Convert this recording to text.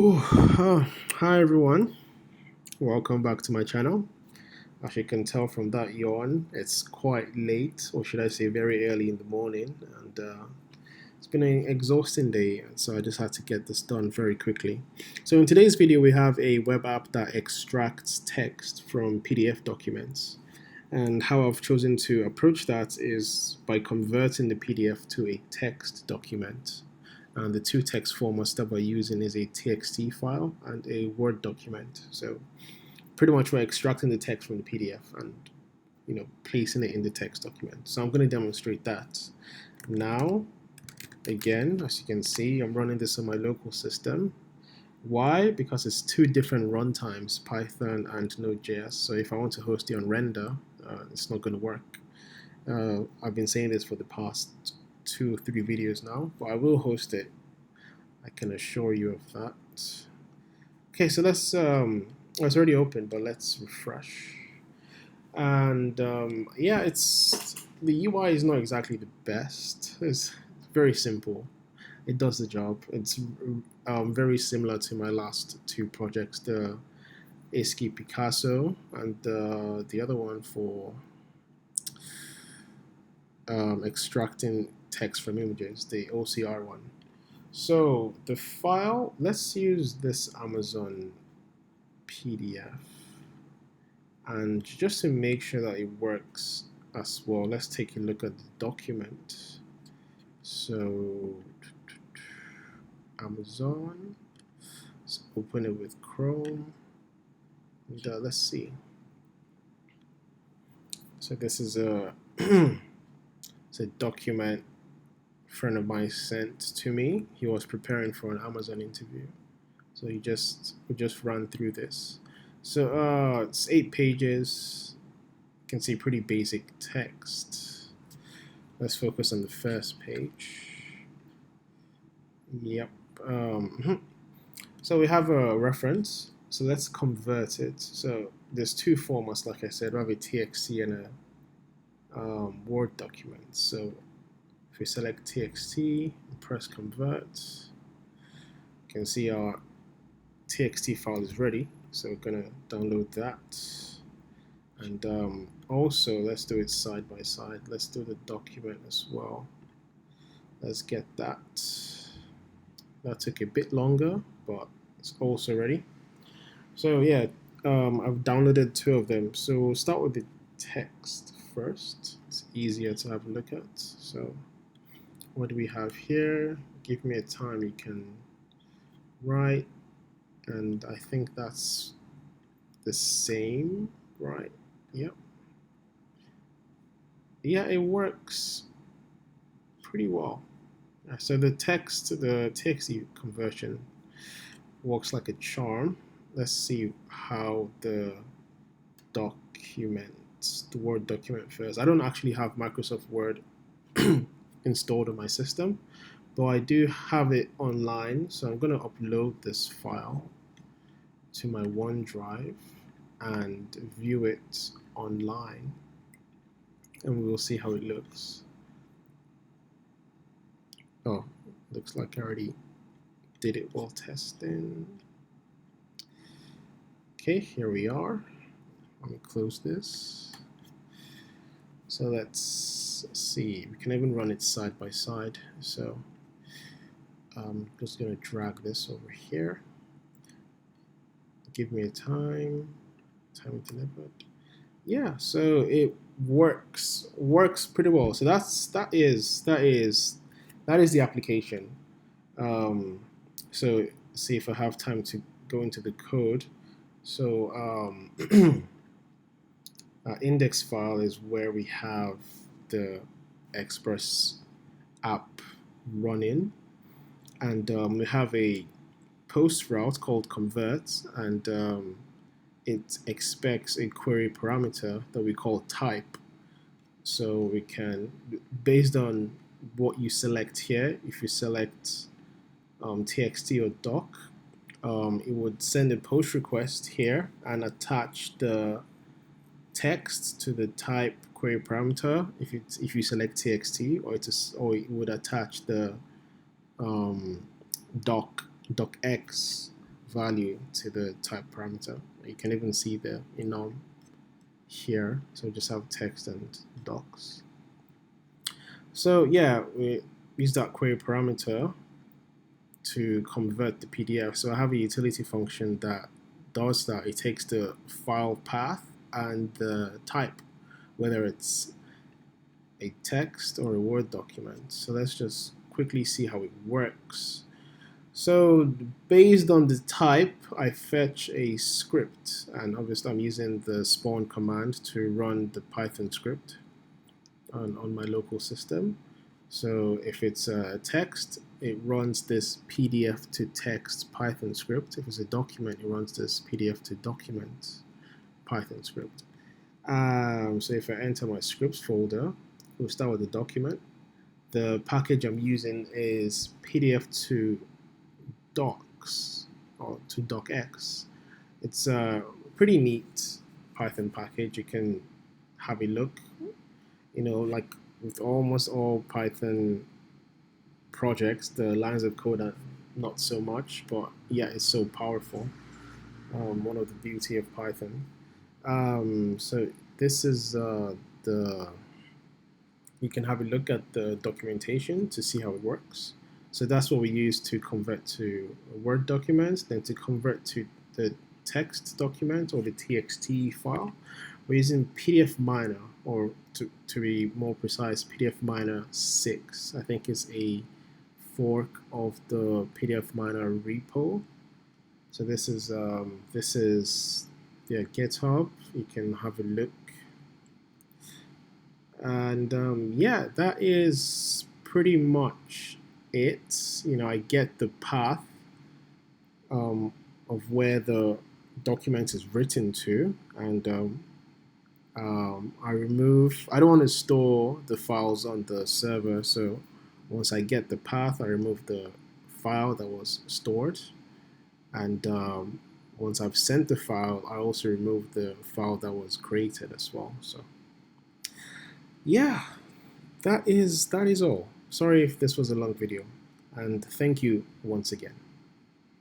Hi everyone, welcome back to my channel. As you can tell from that yawn, it's quite late, or should I say very early in the morning, and it's been an exhausting day, so I just had to get this done very quickly. So in today's video, we have a web app that extracts text from PDF documents. And how I've chosen to approach that is by converting the PDF to a text document. And the two text formats that we're using is a TXT file and a Word document. So pretty much we're extracting the text from the PDF and placing it in the text document. So I'm going to demonstrate that. Now, again, as you can see, I'm running this on my local system. Why? Because it's two different runtimes, Python and Node.js. So if I want to host it on Render, it's not going to work. I've been saying this for the past 2 or 3 videos now, but I will host it. I can assure you of that. Okay, so it's already open, but let's refresh. And yeah, the UI is not exactly the best. It's very simple. It does the job. It's very similar to my last two projects, the Escape Picasso and the other one for extracting text from images, the OCR one. So the file, let's use this Amazon PDF. And just to make sure that it works as well, let's take a look at the document. So Amazon, let's open it with Chrome. And, let's see. So this is it's a document a friend of mine sent to me. He was preparing for an Amazon interview. So we just ran through this. So it's 8 pages. You can see pretty basic text. Let's focus on the first page. Yep. So we have a reference. So let's convert it. So there's two formats, like I said. We have a TXT and a Word document. So if we select TXT and press convert, you can see our TXT file is ready. So we're gonna download that. And also, let's do it side by side. Let's do the document as well. Let's get that. That took a bit longer, but it's also ready. So yeah, I've downloaded 2 of them. So we'll start with the text first. It's easier to have a look at. So what do we have here? Give me a time you can write, and I think that's the same, right? Yep. Yeah, it works pretty well. So the TXT conversion works like a charm. Let's see how the Word document fares. I don't actually have Microsoft Word installed on my system, but I do have it online. So I'm going to upload this file to my OneDrive and view it online, and we will see how it looks. Oh, looks like I already did it while testing. Okay, here we are. Let me close this. So let's see. We can even run it side by side. So I'm just going to drag this over here. Give me a time delivered. Yeah, so it works pretty well. So that is the application. So see if I have time to go into the code. So our index file is where we have the Express app running, and we have a post route called convert, and it expects a query parameter that we call type. So we can, based on what you select here, if you select TXT or doc, it would send a post request here and attach the text to the type query parameter if you select TXT, or it would attach the um, docx value to the type parameter. You can even see the enum here. So just have text and docs. So yeah, we use that query parameter to convert the PDF. So I have a utility function that does that. It takes the file path and the type, whether it's a text or a Word document. So let's just quickly see how it works. So based on the type, I fetch a script, and obviously I'm using the spawn command to run the Python script on my local system. So if it's a text, it runs this PDF to text Python script. If it's a document, it runs this PDF to document Python script. So if I enter my scripts folder, we'll start with the document. The package I'm using is PDF to docs or to docx. It's a pretty neat Python package. You can have a look. Like with almost all Python projects, the lines of code are not so much, but yeah, it's so powerful. One of the beauty of Python. So this is the you can have a look at the documentation to see how it works. So that's what we use to convert to Word documents. Then to convert to the text document or the TXT file, we're using PDF Miner, or to be more precise, PDF Miner 6. I think it's a fork of the PDF Miner repo. So this is yeah, GitHub. You can have a look. And yeah, that is pretty much it. I get the path of where the document is written to, and I don't want to store the files on the server, so once I get the path, I remove the file that was stored, and once I've sent the file, I also remove the file that was created as well. So yeah, that is all. Sorry if this was a long video, and thank you once again.